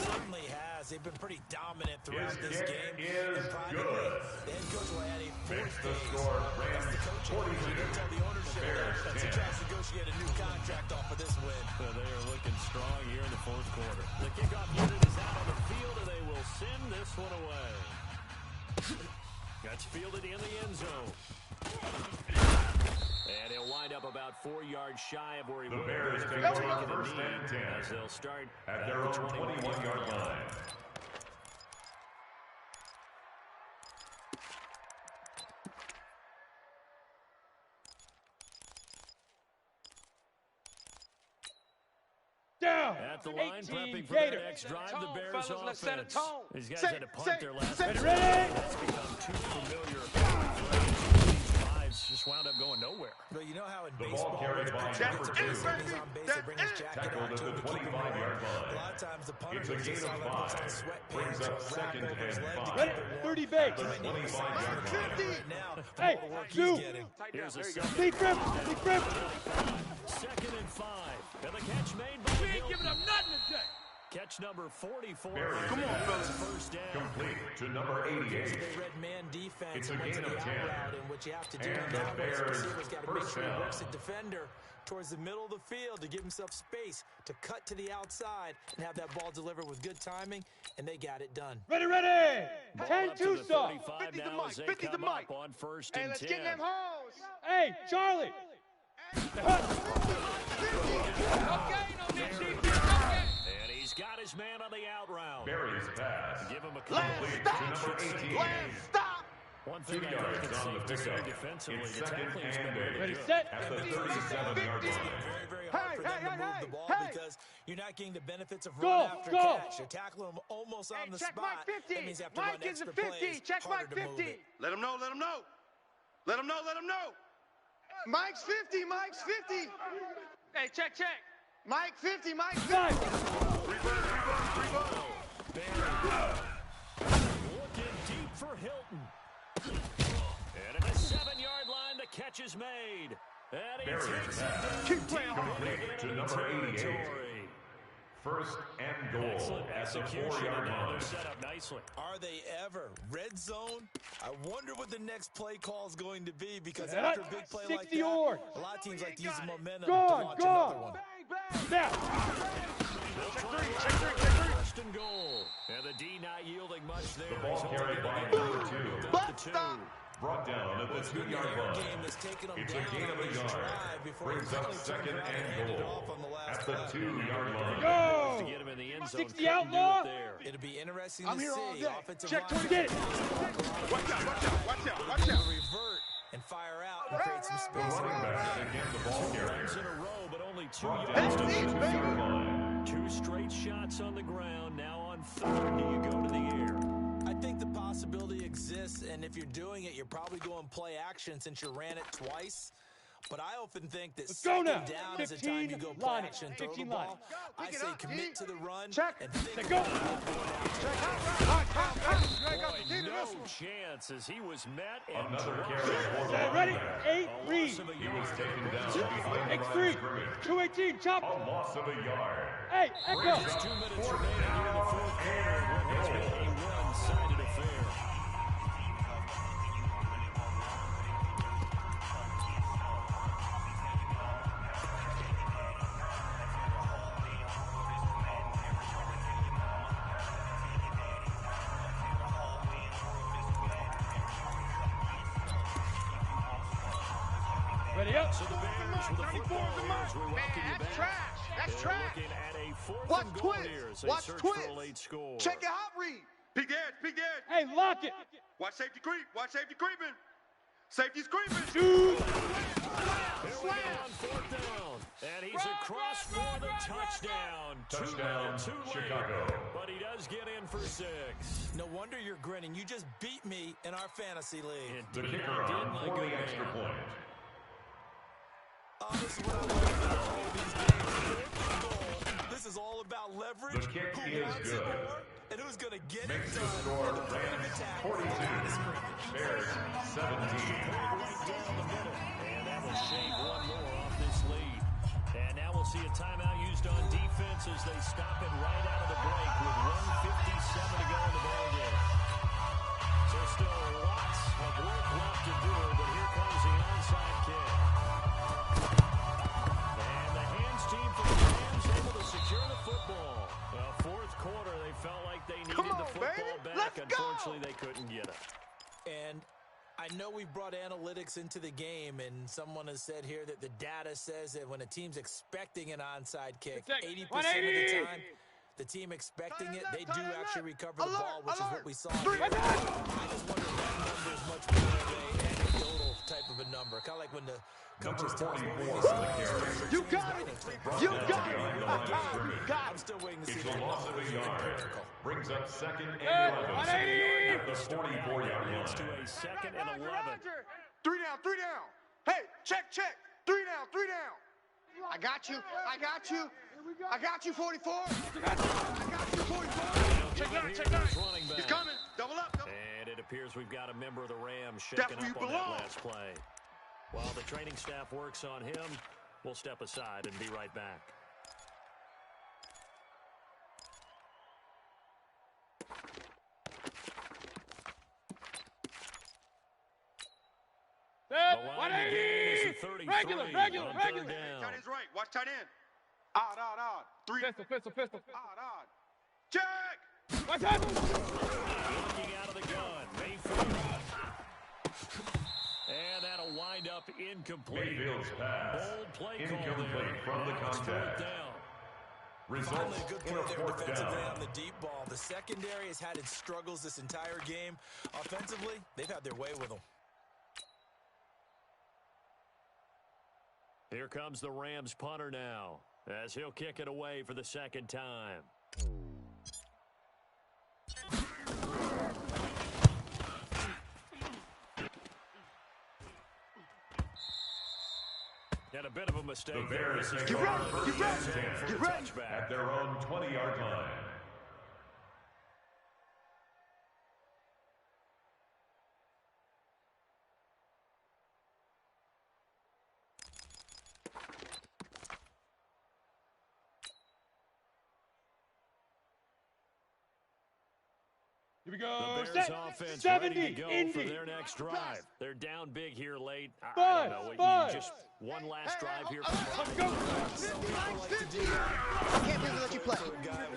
certainly has. They've been pretty dominant throughout His this kick game. is And privately, good. the head coach will add a Makes fourth the phase. score That's Rams the coaching. 42. They'll tell the ownership Bears that 10. he tries to negotiate a new contract off of this win. So they are looking strong here in the fourth quarter. The kickoff unit is out on the field, and they will send this one away. That's fielded in the end zone. And he'll wind up about 4 yards shy of where he The would Bears have take been over taking a first knee, and 10 as they'll start At their the own 21-yard line. Down. at the line, 18 prepping for their Gator. next drive. Tone, The Bears fellas, let's set a offense. tone. These guys Say- had to punt say- their last say- drive. Ready? That's become too familiar. These drives just wound up going nowhere. But you know how in The baseball, ball carried by when number the 2. is on base, they bring his jacket Tackled on at to the him to keep him 25-yard warm. line. A lot of times the punter It's a just gain of sideline puts on 5. sweatpants Brings or up wrap second over his and leg to 5. keep it warm. 30 base. The 25-yard line. Right now, for Hey, all the work two. he's getting. Here's a There you go. second, Big grip. Big grip. second and 5. And the catch made by We ain't giving Hilton. up nothing today. Catch number 44. Bears Come on, pass. fellas. First down. Complete to number 88. They read man defense It's a and went to gain the of out 10. route, and what you have to do And on the that one is the Bears receiver's got to make first sure he down. works the defender towards the middle of the field to give himself space to cut to the outside and have that ball delivered with good timing, and they got it done. Ready, ready. Ball 10 up to 2 the stop. 35 50 to now Mike, as they 50 to come Mike. up on first Hey, and let's 10. get them hoes. Hey, Charlie. Okay, no need defense. Okay. And he's got his man on the out route. Bears pass. Give him a Last Complete stop. to number 18. Last stop. One 2 thing I yards think it's on the safe to say pickup. defensively, It's the second tackling's been and really 8. Ready, good. set. At the 37-yard line. Very, very hard Hey, for them hey, to hey, move the hey, ball hey. because you're not getting the benefits of Go, run after go. catch. You're tackling them almost on Hey, the check spot. Mike 50. That means you have to Mike run is extra a 50. plays. Check Harder Mike to move 50. it. Let him know. Let him know. Let him know. Let him know. Mike's 50. Mike's 50. Hey, check. Mike 50. Mike 50. 5. Looking deep for Hilton. And at the 7-yard line, the catch is made. And he Bears takes it pass. down Keep playing. deep into Complete to enemy number 88. territory. First and goal Excellent at the execution, 4-yard and now line. they're set up nicely. Are they ever? Red zone? I wonder what the next play call is going to be, because Set after up. a big play 60 like that, yard. a lot of teams like to use the momentum Go to on, launch go another on. one. Now. First and goal. And the D not yielding much there. The ball He's carried only by getting number 2. up to 2. Brought down at the It's been the 2-yard air line. game that's taken them It's down a gain of on a this yard. drive before they Brings up finally turned second around and and handed it goal off on the last at the play. 2-yard line. Go. To get him in the end zone. 60 Couldn't do outlaw. it there. It'll be interesting I'm to here all see. day. Offensive Check line to get it. Watch out, watch out, watch out, watch to out. revert and fire out and create some The space. running back again the ball Runs in carrier. a row, but only 2 Brought yards down to at the the 2-yard line. 2 straight shots on the ground. Now on 3rd, do you go to the air? I think the possibility exists, and if you're doing it, you're probably going play action since you ran it twice. But I often think that Let's go second now. down is the time you go 15 play line it. action, throw the 15 line ball. it. I say commit to the run Check. and think Let go. Boy, no chance as he was met and Another dropped. carry for the Set running ready. back. 8 A read. loss of a He yard. was taken down behind the line of X3. scrimmage. 218. Chop. A loss of a yard. Hey, echo. Just 2 minutes remaining here in the 4th quarter of what has been a one-sided affair. Ready up. So the Bears with the football here as we welcome you That's back. trash. That's They're trash. looking at a 4th Watch and goal twist. here as they Watch search twist. for a late score. Check your hot read. Peek the edge, peek the edge. Hey, lock it. Watch safety creep, watch safety creeping. Safety's creeping. Shoot. Here we go on 4th down. And he's across for the touchdown. Touchdown, Too late. Chicago. But he does get in for 6. no wonder you're grinning. You just beat me in our fantasy league. The Indeed, kicker I did, on my for good the extra man. point. Oh, this is what I love about all these games. 4th and goal. This is all about leverage. The kick Who is wants good. it more, and who's going to get Makes it the done score at the point of Rams attack. 42, Bears 17. Right down the middle. And that will shave one more off this lead. And now we'll see a timeout used on defense as they stop it right out of the break with 1:57 to go in the ballgame. So still lots of work left to do, but here comes the onside kick. And the hands team for the Rams able to secure the football. Well, 4th quarter, they felt like they needed Come on, the football baby. back. Let's go. Unfortunately, they couldn't get it. And I know we've brought analytics into the game, and someone has said here that the data says that when a team's expecting an onside kick, 80% of the time, the team expecting it, they do actually recover the ball, which is what we saw here. I just wonder if that number is much more of a anecdotal type of a number, kind of like when the Number coaches tell us what 44 we on see. the carry. You got it. You got it. Behind the line of scrimmage. I'm still waiting to see It's a that loss number of a is yard. empirical. Brings up second and 11 180. at the 44-yard Leads to line. a 2nd and 11. 3 down, 3 down. Hey, check, check. 3 down, 3 down. I got you. I got you. I got you, 44. I got you, 44. Check nine, check 9. Running back. He's coming. Double up. Double. And it appears we've got a member of the Rams That's shaking where up you on that belong. last play. While the training staff works on him, we'll step aside and be right back. Set. The line to gain is a 33 Regular. on 3rd down. Tight end's right. Watch tight end. Odd. 3. Pistol. Odd. Check. Watch out. Looking out of the gun. Mayfield. And that'll wind up incomplete. Mayfield's pass. Bold play call Incomplete there. from the Now it's 4th contact. down. Results Finally, a good in play a there 4th defensively down. on the deep ball. The secondary has had its struggles this entire game. Offensively, they've had their way with them. Here comes the Rams punter now, as he'll kick it away for the 2nd time. And a bit of a mistake. The Bears This is take Garland. over first Get ready. and 10 For Get the ready. touchback. at their own 20-yard line. we The go. Bears Set. offense 70. ready to go Indy. for their next drive. They're down big here late. I Five, don't know. five. Just one last drive here. Let's go. 50, Mike 50. I can't believe they let you play.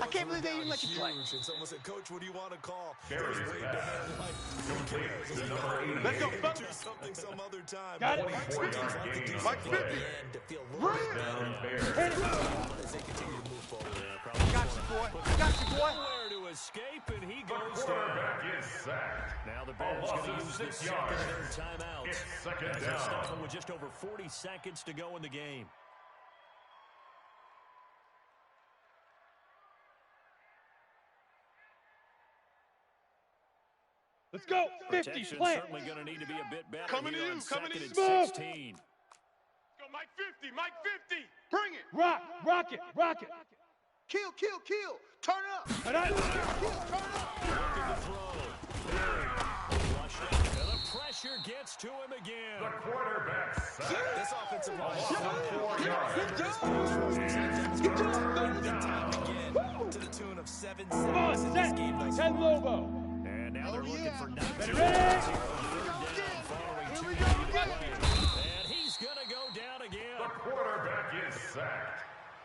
I can't believe they even let you play. And someone said, Coach, what do you want to call? Carries Just waved back. a hand like, who cares? The number 80. Let's go. Do something some other time. Got it. 24-yard gain on Mike the play. 50. To feel a little bit Down better Bears. as they continue to move forward. I got you, boy. I got you, boy. Nowhere to escape, and he The goes down. quarterback is sacked. Now the A Bears loss going to of use the 6 second yards. of their timeouts. It's second As they down. stop them with just over 40 seconds to go in the game. Let's go. 50. Protection's Plant. certainly going to need to be a bit better Coming to here you, on coming second to and you. 16. Go, Mike 50, Mike 50. Bring it. Rock. Rock it. Rock it. Kill, kill, kill. Turn up. And I. Kill, turn up. Looking to throw. Flushed out. And the pressure gets to him again. The quarterback sacked. This offensive line Loss of 4 yards. Good job. Good job. time again to the tune of 7 Come on. sacks in this Set. game. Nice 10 Lobo. And now they're looking for 19 Ready? yards here on third down following Here two we go minute again. play. And he's going to go down The again. quarterback is sacked.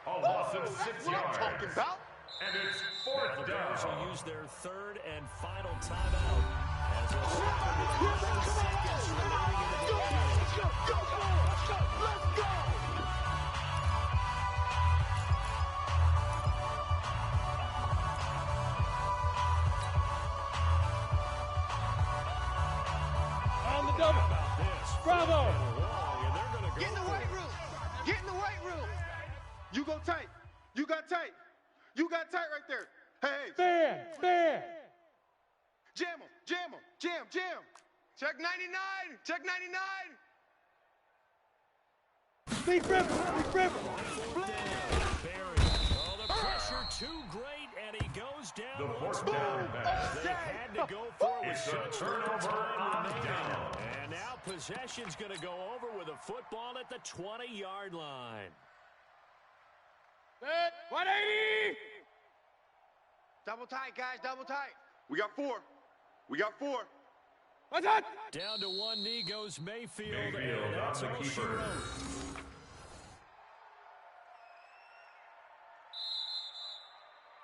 A loss of 6 What I'm yards. talking about. And it's Now fourth the Bears will down. use their third and final timeout as they'll stop them with 11 seconds remaining in the ball game. Let's go. Let's go. On the double. About this. Bravo. Long, and they're going to go Get in the for weight it. room. Get in the weight room. You go tight. You got tight. You got tight right there. Hey, Fan. Fan. jam him, jam him, jam. Check 99. Check 99. Big River. Big River. Barry. Oh, the pressure too great, and he goes down The once fourth more. down pass. They had to go for it with It's a such little turnover time on remaining. down. And now possession's going to go over with a football at the 20-yard line. Set. 180. Double tight, guys. Double tight. We got 4. We got 4. What's that? Down to one knee goes Mayfield, Mayfield and that's on the all she keeper. wrote.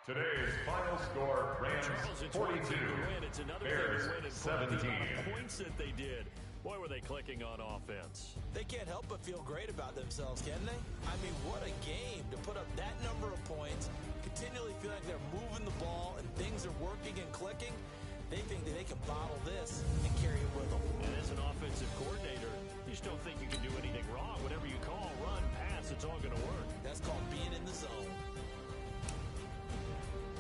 Today's final score, Rams Charles, it's one 42, thing to win. It's another Bears thing to win in front of the 17. amount of points that they did. Boy, were they clicking on offense. They can't help but feel great about themselves, can they? I mean, what a game to put up that number of points, continually feel like they're moving the ball and things are working and clicking. They think that they can bottle this and carry it with them. And as an offensive coordinator, you just don't think you can do anything wrong. Whatever you call, run, pass, it's all going to work. That's called being in the zone.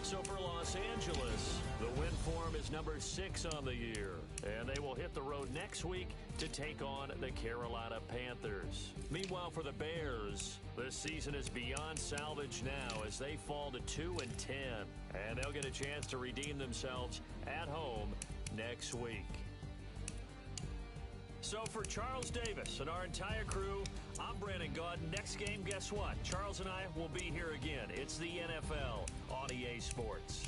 So for Los Angeles, the win form is number 6 on the year. And they will hit the road next week to take on the Carolina Panthers. Meanwhile, for the Bears, this season is beyond salvage now as they fall to 2-10. And they'll get a chance to redeem themselves at home next week. So for Charles Davis and our entire crew, I'm Brandon Gaudin. Next game, guess what? Charles and I will be here again. It's the NFL on EA Sports.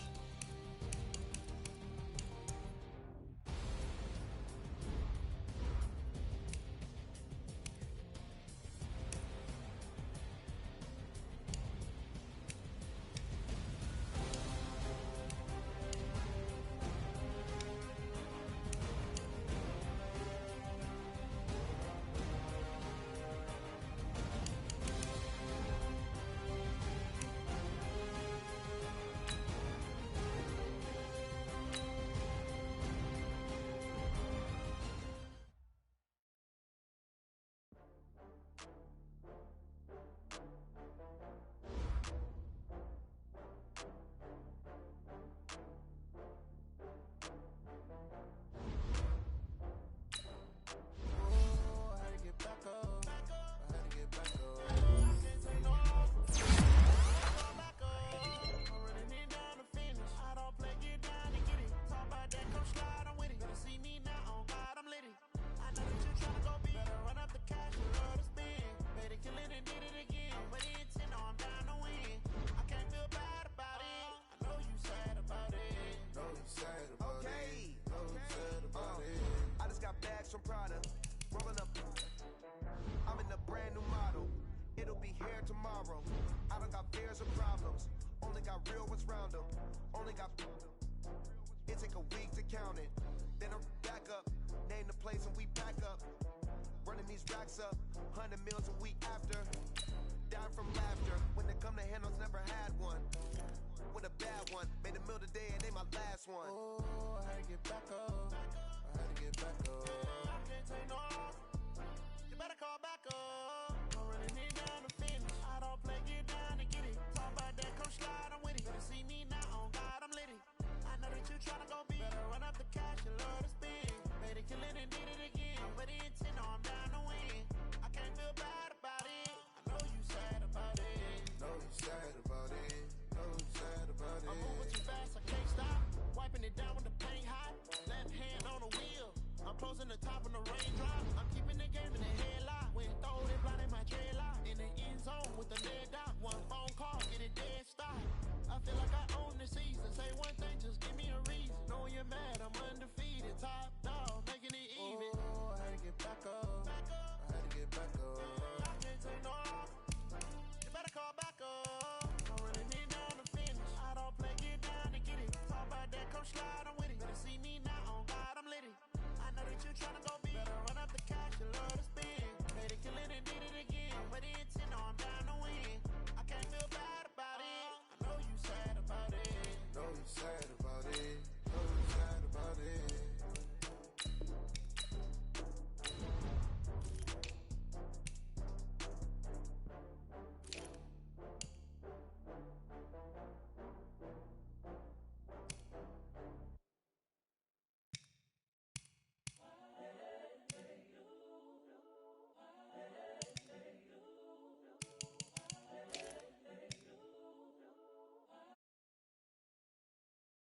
Prada, rolling up. I'm in a brand new model. It'll be here tomorrow. I don't got fears or problems. Only got real ones round them. Only got. It take a week to count it. Then I'm back up. Name the place and we back up. Running these racks up. 100 meals a week after. Dying from laughter. When they come to handles, never had one. With a bad one. Made a meal today and they my last one. Oh, I had to get back up. I had to get back up. I can't take no off. You better call back up. I'm running it down to finish. I don't play, get down and get it. Talk about that, come slide, I'm with it. Better see me now, on God, I'm litty. I know that you tryna go big. Better run up the cash, you love to spend. Made it, kill it, and did it again. I put it in 10, no, I'm down to win. I can't feel bad about it. I know you sad about it. Know you sad about it. Know you sad about it. I'm moving too fast, I can't stop. Wiping it down with the paint hot. Left hand on the wheel. I'm closing the top of the raindrop. I'm keeping the game in the headlock. When throw it, blind in my dreadlock. In the end zone with the lead dot. One phone call, get it dead stop. I feel like I own the season. Say one thing, just give me a reason. Knowing you're mad, I'm undefeated. Top dog, making it even. Oh, I had to get back up. I had to get back up. I can't take no off. You better call back up. I'm running it down to finish. I don't play, get down and get it. Talk about that, come slide, I'm with it. Better see me now, on God, I'm litty. I know that you tryna go big. Better run up the cash, you love to spend. Made it, kill it, and did it again. Put it in 10, no, I'm down to win. I can't feel bad about it. I know you sad about it. Know you sad